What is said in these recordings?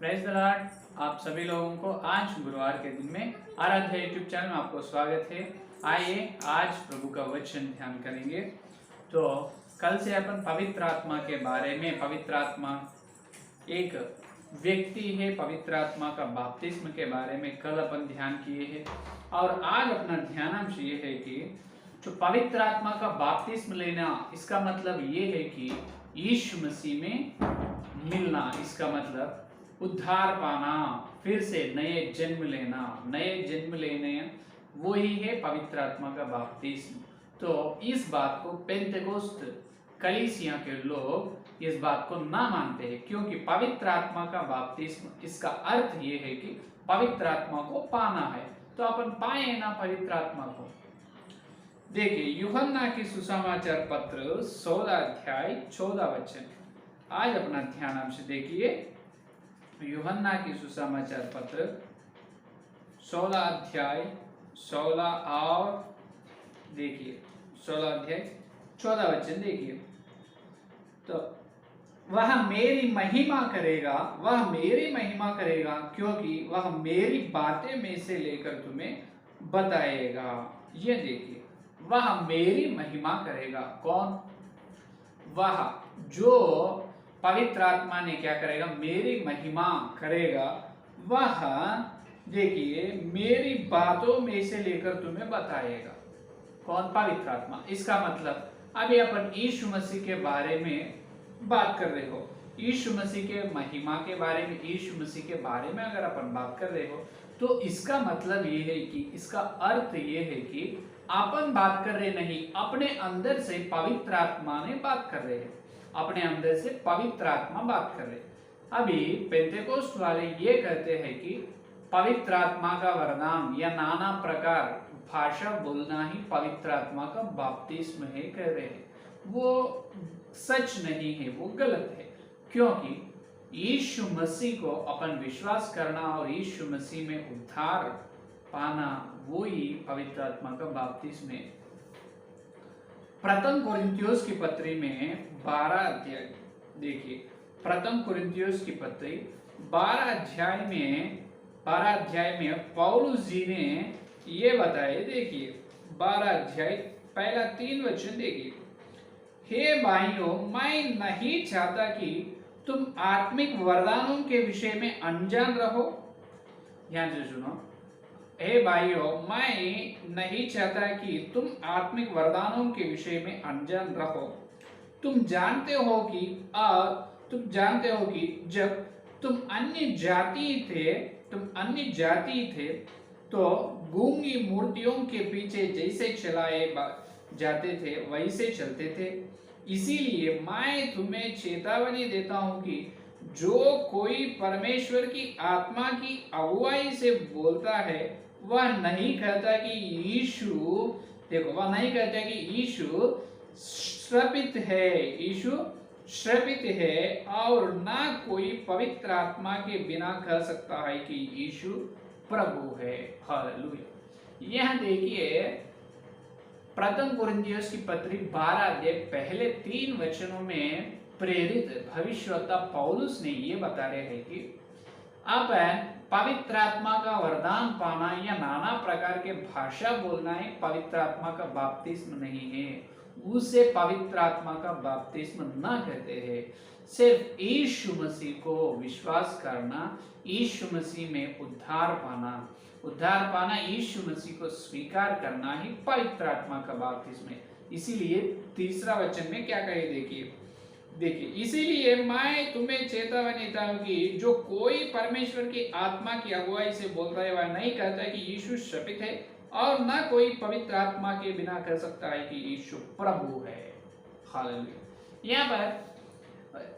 Praise the Lord. आप सभी लोगों को आज गुरुवार के दिन में आराध्या यूट्यूब चैनल में आपको स्वागत है। आइए आज प्रभु का वचन ध्यान करेंगे। तो कल से अपन पवित्र आत्मा के बारे में, पवित्र आत्मा एक व्यक्ति है, पवित्र आत्मा का बपतिस्म के बारे में कल अपन ध्यान किए हैं। और आज अपना ध्यानांश ये है कि जो पवित्र आत्मा का बपतिस्म लेना, इसका मतलब ये है कि यीशु मसीह में मिलना। इसका मतलब उद्धार पाना, फिर से नए जन्म लेना। नए जन्म लेने वही है पवित्र आत्मा का बपतिस्म। तो इस बात को पेंतेकोस्त कलीसिया के लोग इस बात को ना मानते हैं, क्योंकि पवित्र आत्मा का बपतिस्म, इसका अर्थ ये है कि पवित्र आत्मा को पाना है। तो अपन पाए ना पवित्र आत्मा को। देखिए यूहन्ना की सुसमाचार पत्र 16 अध्याय 14 वचन। आज अपना ध्यानांश देखिए। यूहन्ना की सुसमाचार पत्र 16 अध्याय 16 और देखिए 16 अध्याय 14 वचन देखिए। तो वह मेरी महिमा करेगा, वह मेरी महिमा करेगा, क्योंकि वह मेरी बातें में से लेकर तुम्हें बताएगा। ये देखिए, वह मेरी महिमा करेगा। कौन? वह जो पवित्र आत्मा ने क्या करेगा? मेरी महिमा करेगा। वह देखिए मेरी बातों में से लेकर तुम्हें बताएगा। कौन? पवित्र आत्मा। इसका मतलब अभी अपन यीशु मसीह के बारे में बात कर रहे हो, यीशु मसीह के महिमा के बारे में, यीशु मसीह के बारे में अगर अपन बात कर रहे हो, तो इसका मतलब ये है कि, इसका अर्थ ये है कि अपन बात कर रहे नहीं, अपने अंदर से पवित्र आत्मा ने बात कर रहे हैं। अपने अंदर से पवित्र आत्मा बात कर रहे। अभी पेंतेकोस्ट वाले ये कहते हैं कि पवित्र आत्मा का वरदान या नाना प्रकार भाषा बोलना ही पवित्र आत्मा का बपतिस्म है, कह रहे हैं। वो सच नहीं है, वो गलत है। क्योंकि यीशु मसीह को अपन विश्वास करना और यीशु मसीह में उद्धार पाना, वो ही पवित्र आत्मा का बपतिस्म है। प्रथम कोरिन्थियोस की पत्री में 12 अध्याय देखिए। प्रथम कोरिन्थियोस की पत्री 12 अध्याय में पौलुस जी ने ये बताए। देखिए 12 अध्याय पहला 3 वचन देखिए। हे भाइयों, मैं नहीं चाहता कि तुम आत्मिक वरदानों के विषय में अनजान रहो। ध्यान से सुनो। हे भाइयों, मैं नहीं चाहता कि तुम आत्मिक वरदानों के विषय में अनजान रहो। तुम जानते हो कि जब तुम अन्य जाति थे तो गूंगी मूर्तियों के पीछे जैसे चलाए जाते थे वैसे चलते थे। इसीलिए मैं तुम्हें चेतावनी देता हूं कि जो कोई परमेश्वर की आत्मा की अगुवाई से बोलता है, वह नहीं कहता कि यीशु, देखो, वह नहीं कहता कि यीशु श्रापित है, और ना कोई पवित्र आत्मा के बिना कह सकता है कि यीशु प्रभु है। हालेलुया। यह देखिए प्रथम कोरिन्थियोस की पत्री 12 अध्याय पहले 3 वचनों में प्रेरित भविष्यवक्ता पौलुस ने ये बता रहे हैं कि अब पवित्र आत्मा का वरदान पाना या नाना प्रकार के भाषा बोलना है पवित्र आत्मा का बपतिस्म नहीं है। उसे पवित्र आत्मा का बपतिस्म ना कहते हैं। सिर्फ यीशु मसीह को विश्वास करना, यीशु मसीह में उद्धार पाना, यीशु मसीह को स्वीकार करना ही पवित्र आत्मा का बपतिस्म है। इसीलिए तीसरा वचन में क्या कहे देखिए, इसीलिए मैं तुम्हें चेतावनी देता हूं कि जो कोई परमेश्वर की आत्मा की अगुवाई से बोलता है, वह नहीं कहता कि यीशु श्रापित है, और ना कोई पवित्र आत्मा के बिना कह सकता है कि यीशु प्रभु है। हालेलुया।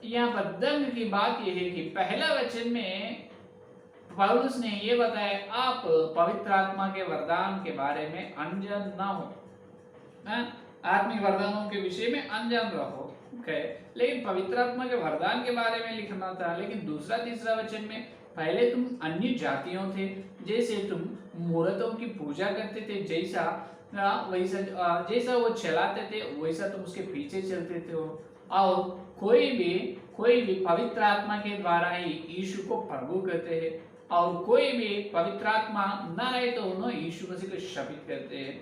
यहाँ पर दंग की बात यह है कि पहला वचन में पौलुस ने यह बताया, आप पवित्र आत्मा के वरदान के बारे में अनजान ना हो, आत्मिक वरदानों के विषय में अनजान रहो। लेकिन पवित्र आत्मा के वरदान के बारे में लिखना था। लेकिन दूसरा तीसरा वचन में, पहले तुम अन्य जातियों थे, जैसे तुम मूर्तों की पूजा करते थे, जैसा वो चलाते थे वैसा तुम उसके पीछे चलते थे। और कोई भी पवित्र आत्मा के द्वारा ही यीशु को प्रभु कहते हैं, और कोई भी पवित्र आत्मा न रहे तो उन्हें यीशु मसीह को शपित करते हैं।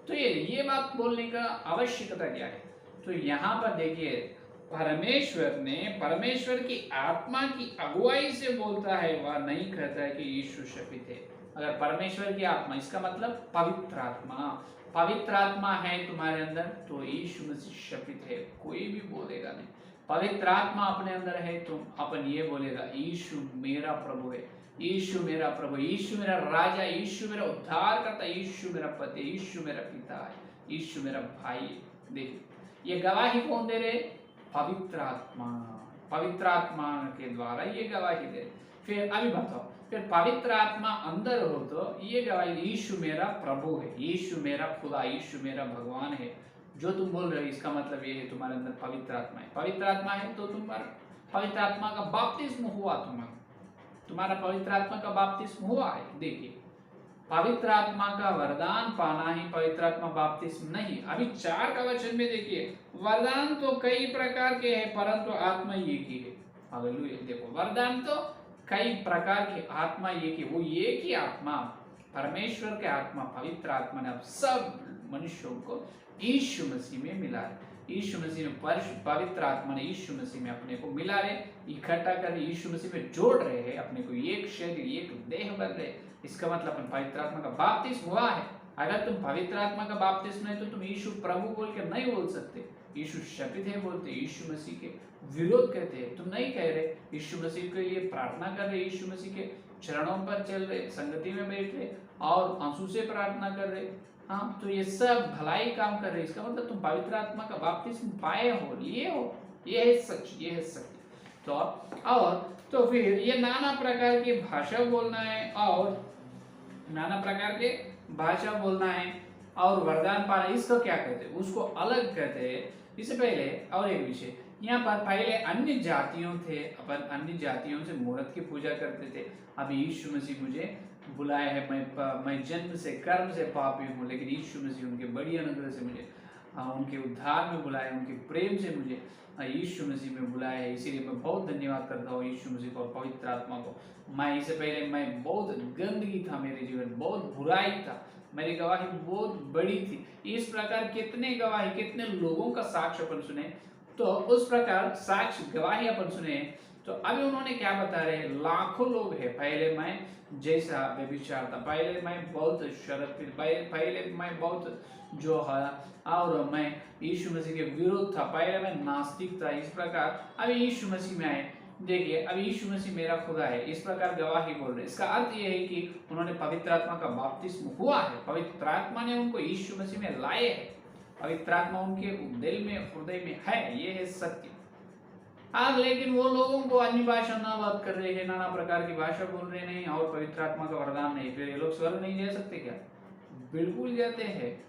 तो ये बात बोलने का आवश्यकता क्या है? तो यहाँ पर देखिए, परमेश्वर की आत्मा की अगुवाई से बोलता है, वह नहीं कहता है कि यीशु शपित है। अगर परमेश्वर की आत्मा, इसका मतलब पवित्र आत्मा है तुम्हारे अंदर, तो यीशु मसीह शपित है, कोई भी बोलेगा नहीं। पवित्र आत्मा अपने अंदर है, तुम अपन ये बोलेगा, यीशु मेरा प्रभु है, यीशु मेरा प्रभु, यीशु मेरा राजा, यीशु मेरा उद्धार करता, यीशु मेरा पति, यीशु मेरा पिता है, यीशु मेरा भाई है। देखिए, ये गवाही कौन दे रहे? पवित्र आत्मा के द्वारा ये गवाही दे। फिर अभी बताओ, फिर पवित्र आत्मा अंदर हो तो ये गवाही, यीशु मेरा प्रभु है, यीशु मेरा खुदा, यीशु मेरा भगवान है, जो तुम बोल रहे हो, इसका मतलब ये है तुम्हारे अंदर पवित्र आत्मा है। पवित्र आत्मा है तो तुम्हारा पवित्र आत्मा का बपतिस्म हुआ, तुम्हारा पवित्र आत्मा का बपतिस्म हुआ है। देखिए, पवित्र आत्मा का वरदान पाना ही पवित्र आत्मा बपतिस्म नहीं। अभी 4 का वचन में देखिए, वरदान तो कई प्रकार के हैं परंतु आत्मा एक ही है। हालेलुया। देखो, वरदान तो कई प्रकार की, आत्मा एक ही, वो एक ही आत्मा, परमेश्वर के आत्मा, पवित्र आत्मा ने अब सब मनुष्यों को यीशु मसीह में मिला है। यीशु मसीह में पवित्र आत्मा ने यीशु मसीह में अपने को मिला रहे, इकट्ठा कर यीशु मसीह में जोड़ रहे हैं, अपने को एक शरीर, एक देह बन रहे। इसका मतलब अपन पवित्र आत्मा का बपतिस्म हुआ है। अगर तुम पवित्र आत्मा का बपतिस्म नहीं तो तुम यीशु प्रभु बोल के नहीं बोल सकते। यीशु शपित है बोलते, यीशु मसीह के विरोध कहते हैं, तुम नहीं कह रहे। यीशु मसीह के लिए प्रार्थना कर रहे, यीशु मसीह के चरणों पर चल रहे, संगति में बैठ रहे और आंसू से प्रार्थना कर रहे। हाँ, तो ये सब भलाई काम कर रहे, इसका मतलब तुम पवित्र आत्मा का बपतिस्म पाए हो, लिए हो। ये है सच, ये है सत्य। तो और तो फिर ये नाना प्रकार की भाषा बोलना है, और नाना प्रकार के भाषा बोलना है और वरदान पाना, इसको क्या कहते हैं? उसको अलग कहते हैं। इससे पहले और एक विषय, यहाँ पर पहले अन्य जातियों थे, अपन अन्य जातियों से मूर्त की पूजा करते थे। अभी यीशु मसीह मुझे बुलाया है, मैं जन्म से कर्म से पापी हूँ, लेकिन यीशु मसीह उनके बड़ी अनुग्रह से मुझे उनके उद्धार में बुलाया, उनके प्रेम से मुझे यीशु मसीह में बुलाया है। इसीलिए मैं बहुत धन्यवाद करता हूँ यीशु मसीह को और पवित्र आत्मा को। मैं इससे पहले मैं बहुत गंदगी था, मेरे जीवन बहुत बुराई था, मेरी गवाही बहुत बड़ी थी। इस प्रकार कितने गवाही, कितने लोगों का साक्ष्य अपन सुने, तो उस प्रकार साक्ष्य गवाही अपन सुने। तो अभी उन्होंने क्या बता रहे हैं? लाखों लोग हैं, पहले मैं जैसा व्यभिचार था, पहले मैं बहुत शराब, पहले मैं बहुत जो है, और मैं यीशु मसीह के विरोध था, पहले मैं नास्तिक था। इस प्रकार अभी यीशु मसीह में आए, देखिए अभी यीशु मसीह मेरा खुदा है, इस प्रकार गवाही बोल रहे। इसका अर्थ यह है कि उन्होंने पवित्र आत्मा का बपतिस्म हुआ है, पवित्र आत्मा ने उनको यीशु मसीह में लाए है, पवित्र आत्मा उनके दिल में, हृदय में है, ये है सत्य। हाँ, लेकिन वो लोगों को अन्य भाषा ना बात कर रहे हैं, नाना प्रकार की भाषा बोल रहे नहीं, और पवित्र आत्मा का वरदान नहीं, फिर ये लोग स्वर्ग नहीं जा सकते क्या? बिल्कुल जाते हैं।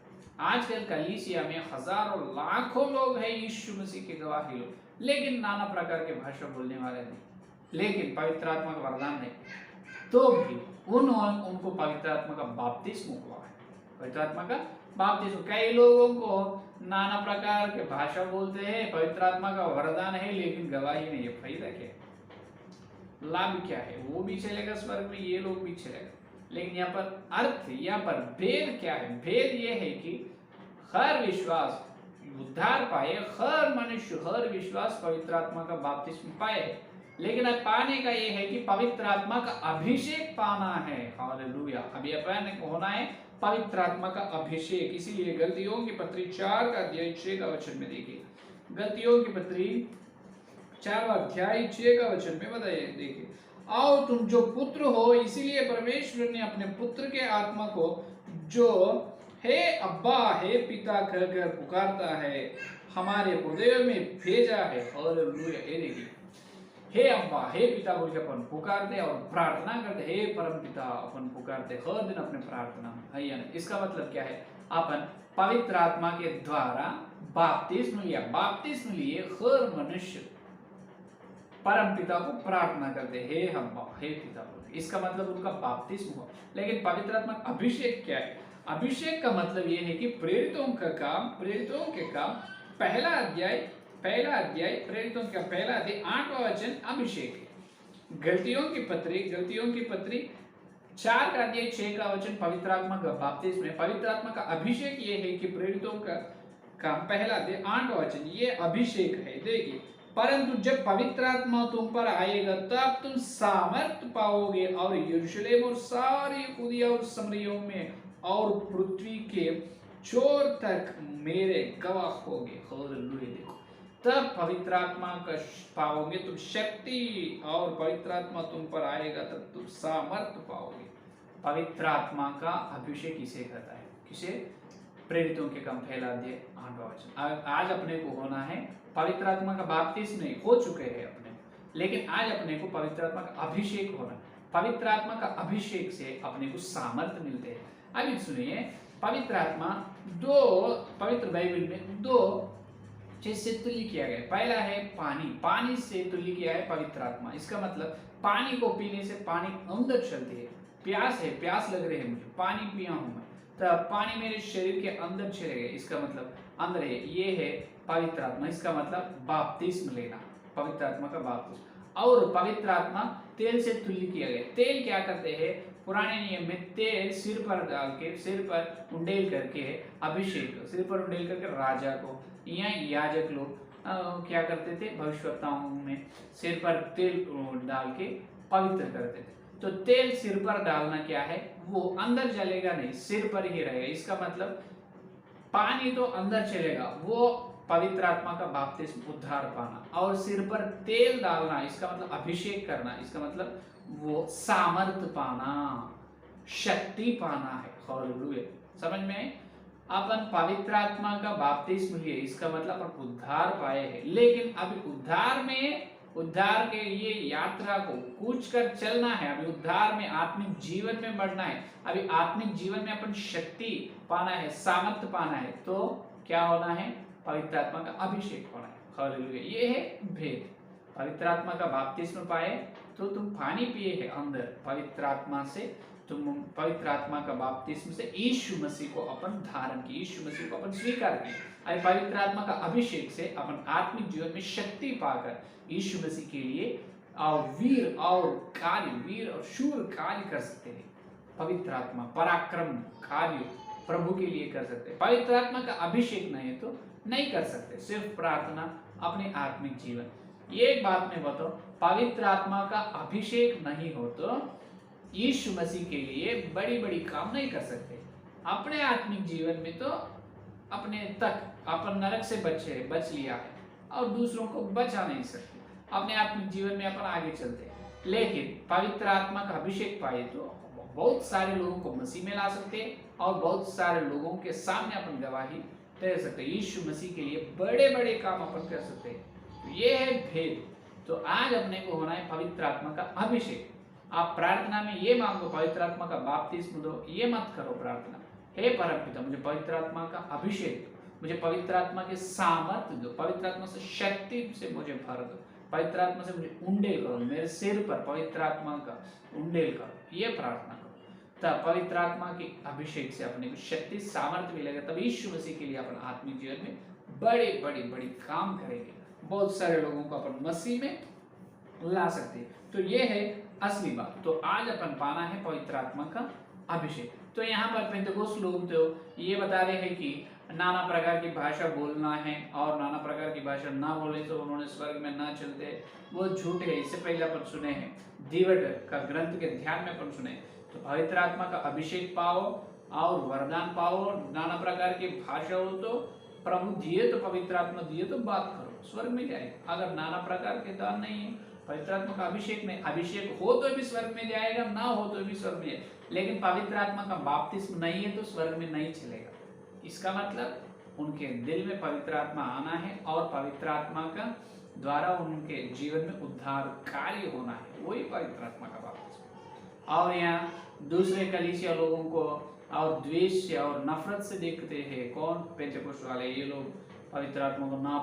आजकल कलीसिया में हजारों लाखों लोग हैं यीशु मसीह के गवाही लोग, लेकिन नाना प्रकार के भाषा बोलने वाले नहीं, लेकिन पवित्र आत्मा का वरदान नहीं, तो भी उनको पवित्र आत्मा का बपतिस्म हुआ है। पवित्र आत्मा का बपतिस्म, कई लोगों को नाना प्रकार के भाषा बोलते हैं, पवित्र आत्मा का वरदान है, लेकिन गवाही नहीं है। फायदा क्या है? लाभ क्या है? वो भी चलेगा स्वर्ग में, ये लोग भी चलेगा, लेकिन यहाँ पर अर्थ, यहाँ पर भेद क्या है? भेद ये है कि हर विश्वास उद्धार पाए, हर मनुष्य, हर विश्वास पवित्र आत्मा का बपतिस्म पाए, लेकिन अब पाने का ये है कि पवित्र आत्मा का अभिषेक पाना है। हालेलुया। अभी अपन को होना है पवित्र आत्मा का अभिषेक। इसीलिए गलतियों की पत्री 4 का अध्याय 6 का वचन में देखिए, गलतियों की पत्री 4 अध्याय 6 का वचन में बताइए, देखिए, आओ तुम जो पुत्र हो, इसीलिए परमेश्वर ने अपने पुत्र के आत्मा को जो हे अब्बा, हे पिता कहकर पुकारता है, हमारे हृदय में भेजा है। हालेलुया। ये देखिए, हे अब्बा, हे पिता बोल के अपन पुकारते और प्रार्थना करते, हे परम पिता अपन पुकारते हर दिन अपने प्रार्थना में, है या नहीं? इसका मतलब क्या है? अपन पवित्र आत्मा के द्वारा बपतिस्म लिया, बपतिस्म लिए हर मनुष्य परम पिता को प्रार्थना करते, हे अब्बा, हे पिता बोलते। इसका मतलब उनका बपतिस्म हुआ। लेकिन पवित्र आत्मा का अभिषेक क्या है? अभिषेक का मतलब यह है कि प्रेरितों के काम, पहला अध्याय पहला अध्याय, प्रेरितों का पहला अध्याय 8वां वचन अभिषेक है। गलतियों की पत्री 4 का अध्याय 6 का वचन पवित्र आत्मा का बपतिस्म है। पवित्र आत्मा का अभिषेक ये है कि प्रेरितों का पहला अध्याय 8वां वचन ये अभिषेक है। देखिए, परंतु जब पवित्र आत्मा तुम पर आएगा तब तुम सामर्थ पाओगे और यरूशलेम और सारी यहूदिया और समरियों में और पृथ्वी के छोर तक मेरे गवाह होगे। हालेलुया। देखो, तब पवित्र आत्मा का पाओगे तुम शक्ति, और पवित्र आत्मा तुम पर आएगा तब तुम सामर्थ पाओगे। पवित्र आत्मा का अभिषेक किसे कहता है? किसे? प्रेरितों के काम पहला अध्याय 8वां वचन। आज अपने को होना है पवित्र आत्मा का बपतिस्म, नहीं हो चुके हैं अपने, लेकिन आज अपने को पवित्र आत्मा का अभिषेक होना। पवित्र आत्मा का अभिषेक से अपने को सामर्थ्य मिलते हैं। अभी सुनिए, पवित्र आत्मा पवित्र बाइबल में 2 चीज से तुल्य किया गया। पहला है पानी से तुल्य किया है पवित्र आत्मा। इसका मतलब पानी को पीने से पानी अंदर चलती है। प्यास लग रही है मुझे, पानी पिया हूं मैं, तो पानी मेरे शरीर के अंदर चले गए, इसका मतलब अंदर है। ये है पवित्र आत्मा। इसका मतलब बपतिस्म लेना, पवित्र आत्मा का बपतिस्म। और पवित्र आत्मा तेल से तुल्य किया गया। तेल क्या करते हैं? पुराने नियम में तेल सिर पर डाल के, सिर पर उंडेल करके अभिषेक, सिर पर उंडेल करके राजा को या याजक लोग क्या करते थे? भविष्यवक्ताओं में सिर पर तेल डाल के पवित्र करते थे। तो तेल सिर पर डालना क्या है? वो अंदर चलेगा नहीं, सिर पर ही रहेगा। इसका मतलब पानी तो अंदर चलेगा, वो पवित्र आत्मा का बपतिस्म, उद्धार पाना। और सिर पर तेल डालना, इसका मतलब अभिषेक करना, इसका मतलब वो सामर्थ पाना, शक्ति पाना है। हालेलुया। समझ में? अपन पवित्र आत्मा का बपतिस्म लिए, इसका मतलब अपन उद्धार पाए हैं। लेकिन अभी उद्धार के ये यात्रा को कूच कर चलना है। अभी उद्धार में, आत्मिक जीवन में बढ़ना है। अभी आत्मिक जीवन में अपन शक्ति पाना है, सामर्थ्य पाना है। तो क्या होना है? पवित्र आत्मा का अभिषेक होना है। हालेलुया। ये है भेद। पवित्र आत्मा का बपतिस्म पाए तो तुम पानी पिए है अंदर, पवित्र आत्मा से तुम पवित्र आत्मा का बपतिस्म से यीशु मसीह को अपन धारण किए, यीशु मसीह को अपन स्वीकार किए। अरे पवित्र आत्मा का अभिषेक से अपन आत्मिक जीवन में शक्ति पाकर यीशु मसीह के लिए वीर और शूर कार्य कर सकते हैं। पवित्र आत्मा पराक्रम कार्य प्रभु के लिए कर सकते हैं। पवित्र आत्मा का अभिषेक नहीं है तो नहीं कर सकते। सिर्फ प्रार्थना, अपने आत्मिक जीवन। ये एक बात मैं बताऊं, पवित्र आत्मा का अभिषेक नहीं हो तो यीशु मसीह के लिए बड़ी बड़ी काम नहीं कर सकते। अपने आत्मिक जीवन में तो अपने तक अपन नरक से बच लिया है और दूसरों को बचा नहीं सकते। अपने आत्मिक जीवन में अपन आगे चलते हैं। लेकिन पवित्र आत्मा का अभिषेक पाए तो बहुत सारे लोगों को मसीह में ला सकते हैं और बहुत सारे लोगों के सामने अपन गवाही दे सकते हैं। यीशु मसीह के लिए बड़े बड़े काम अपन कर सकते हैं। तो ये है भेद। तो आज अपने को होना है पवित्र आत्मा का अभिषेक। आप प्रार्थना में ये मांगो, पवित्र आत्मा का बपतिस्म दो। ये मत करो प्रार्थना, हे परमपिता मुझे पवित्र आत्मा का अभिषेक दो, मुझे पवित्र आत्मा के सामर्थ्य दो, पवित्र आत्मा से शक्ति से मुझे भर दो, पवित्र आत्मा से मुझे उंडेल करो, मेरे सिर पर पवित्र आत्मा का उंडेल करो। ये प्रार्थना करो, तब पवित्र आत्मा के अभिषेक से अपने को शक्ति सामर्थ्य मिलेगा। तब यीशु मसीह के लिए अपन आत्मिक जीवन में बड़े बड़ी काम करेंगे। बहुत सारे लोगों को अपन मसीह में ला सकते हैं। तो ये है असली बात। तो आज अपन पाना है पवित्र आत्मा का अभिषेक। तो यहाँ पर पेंतेकोस्त लोग तो ये बता रहे हैं कि नाना प्रकार की भाषा बोलना है और नाना प्रकार की भाषा ना बोले तो उन्होंने स्वर्ग में ना चलते। वो झूठ है। इससे पहले अपन सुने हैं, दीवट का ग्रंथ के ध्यान में अपन सुने। तो पवित्र आत्मा का अभिषेक पाओ और वरदान पाओ, नाना प्रकार की भाषा हो तो प्रभु दिए, तो पवित्र आत्मा दिए तो बात करो, स्वर्ग में जाए। अगर नाना प्रकार के दान नहीं है, पवित्र आत्मा का अभिषेक नहीं, अभिषेक हो तो भी स्वर्ग में जाएगा, ना हो तो भी स्वर्ग में जाएगा। लेकिन पवित्र आत्मा का बपतिस्म नहीं है तो स्वर्ग में नहीं चलेगा। इसका मतलब उनके दिल में पवित्र आत्मा आना है और पवित्र आत्मा का द्वारा उनके जीवन में उद्धार कार्य होना है, वही पवित्र आत्मा का बपतिस्म। और यहाँ दूसरे कलीसिया लोगों को और द्वेष से और नफरत से देखते हैं। कौन? पेंतेकोस्त वाले। ये लोग पवित्र आत्मा को ना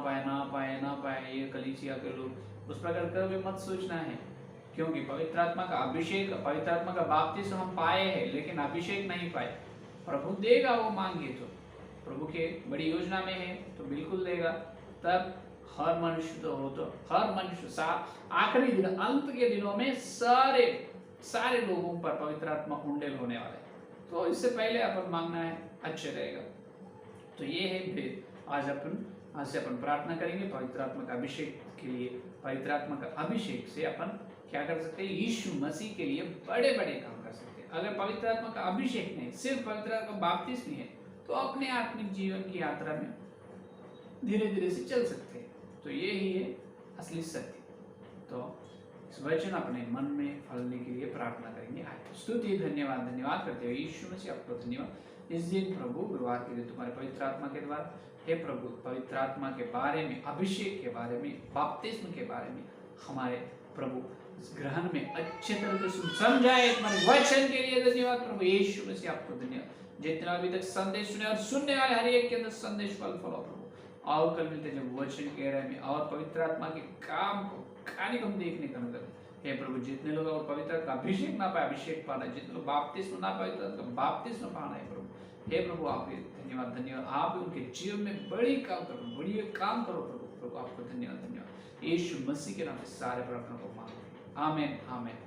पाए, ये कलीसिया के लोग। उस प्रकार कभी मत सोचना है, क्योंकि पवित्र आत्मा का अभिषेक, पवित्र आत्मा का बपतिस्म हम पाए हैं लेकिन अभिषेक नहीं पाए। प्रभु देगा, वो मांगे तो प्रभु के बड़ी योजना में है तो बिल्कुल देगा। तब हर मनुष्य तो हो, तो हर मनुष्य आखिरी दिन, अंत के दिनों में सारे लोगों पर पवित्र आत्मा उंडेल होने वाला है। तो इससे पहले अपन मांगना है, अच्छे रहेगा। तो ये है फिर आज से अपन प्रार्थना करेंगे पवित्र आत्मा का अभिषेक के लिए। पवित्र आत्मा का अभिषेक से अपन क्या कर सकते हैं, यीशु मसीह के लिए बड़े बड़े काम कर सकते हैं। अगर पवित्र आत्मा का अभिषेक नहीं, सिर्फ पवित्र आत्मा का बपतिस्मा है, तो अपने आत्मिक जीवन की यात्रा में धीरे धीरे से चल सकते हैं। तो ये ही है असली सत्य। तो इस वचन अपने मन में फलने के लिए प्रार्थना करेंगे। स्तुति धन्यवाद करते हुए यीशु मसीह आपको धन्यवाद। इस दिन प्रभु गुरुवार के दिन तुम्हारे पवित्र आत्मा के द्वारा, हे प्रभु पवित्र आत्मा के बारे में, अभिषेक के बारे में, बपतिस्मा के बारे में हमारे प्रभु इस ग्रहण में अच्छे तरह से समझाए। तुम्हारे वचन के लिए धन्यवाद प्रभु यीशु मसीह आपको धन्यवाद। जितना अभी तक संदेश सुने और सुनने वाले हर एक के अंदर संदेश फल प्रभु, और कल मिलते जब वचन कह रहे हैं और पवित्र आत्मा के काम को खाने को हम देखने का मतलब। हे प्रभु जितने लोग और पवित्र का अभिषेक ना पाए अभिषेक पाना, जितने लोग बपतिस्मा ना पाए तो बपतिस्मा पाना है प्रभु। हे प्रभु आप धन्यवाद आप उनके जीवन में बड़ी काम करो, बड़ी काम करो प्रभु आपको धन्यवाद। यीशु मसीह के नाम से सारे प्रार्थना को मांगो, आमीन आमीन।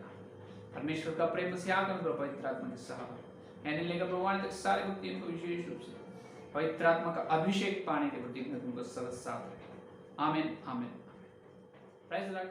परमेश्वर का प्रेम से आगमन करो पवित्र आत्मा के साथ, यानी लेकर प्रमाण तक सारे भक्ति इनको विशेष रूप से पवित्र आत्मा का अभिषेक पाने के प्रति तुमको साथ रहे। आमीन आमीन। Praise the Lord.